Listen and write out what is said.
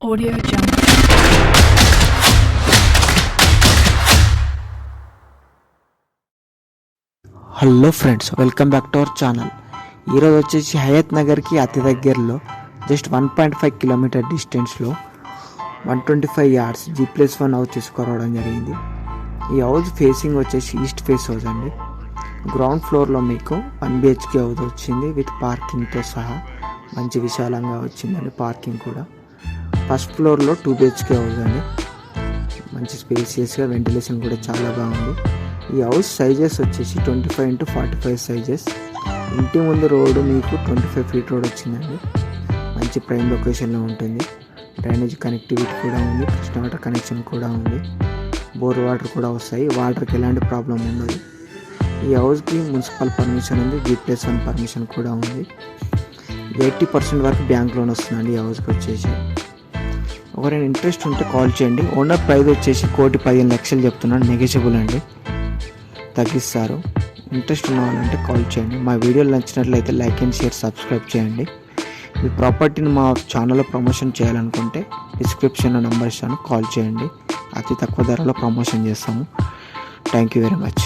Audio Jungle. Hello friends, welcome back to our channel. ఈరోజు వచ్చేసి హయత్ నగర్కి అతి దగ్గరలో జస్ట్ 1.5 కిలోమీటర్ డిస్టెన్స్లో 125 యార్డ్స్ G+1 హౌస్ తీసుకురావడం జరిగింది. ఈ హౌస్ ఫేసింగ్ వచ్చేసి ఈస్ట్ ఫేస్ హౌస్ అండి. గ్రౌండ్ ఫ్లోర్లో మీకు 1 BHK హౌస్ వచ్చింది విత్ పార్కింగ్తో సహా. మంచి విశాలంగా వచ్చిందండి పార్కింగ్ కూడా. ఫస్ట్ ఫ్లోర్లో 2 BHK హౌస్ అండి. మంచి స్పేసియస్గా, వెంటిలేషన్ కూడా చాలా బాగుంది. ఈ హౌస్ సైజెస్ వచ్చేసి 25x45 సైజెస్. ఇంటి ముందు రోడ్డు మీకు 25 ఫీట్ రోడ్ వచ్చిందండి. మంచి ప్రైమ్ లొకేషన్లో ఉంటుంది. డ్రైనేజ్ కనెక్టివిటీ కూడా ఉంది, కృష్ణ వాటర్ కనెక్షన్ కూడా ఉంది. బోర్ వాటర్ కూడా వస్తాయి, వాటర్కి ఎలాంటి ప్రాబ్లం ఉండదు. ఈ హౌస్కి మున్సిపల్ పర్మిషన్ ఉంది, G+1 పర్మిషన్ కూడా ఉంది. 80% వరకు బ్యాంక్ లోన్ వస్తుందండి ఈ హౌస్కి వచ్చేసి. ఎవరైనా ఇంట్రెస్ట్ ఉంటే కాల్ చేయండి. ఓనర్ ప్రైస్ వచ్చేసి 1,15,00,000 చెప్తున్నాను, నెగోషియబుల్ అండి, తగ్గిస్తారు. ఇంట్రెస్ట్ ఉన్న వాళ్ళంటే కాల్ చేయండి. మా వీడియోలు నచ్చినట్లయితే లైక్ అండ్ షేర్, సబ్స్క్రైబ్ చేయండి. మీ ప్రాపర్టీని మా ఛానల్లో ప్రమోషన్ చేయాలనుకుంటే డిస్క్రిప్షన్లో నెంబర్ ఇస్తాను, కాల్ చేయండి. అతి తక్కువ ధరలో ప్రమోషన్ చేస్తాము. Thank you very much.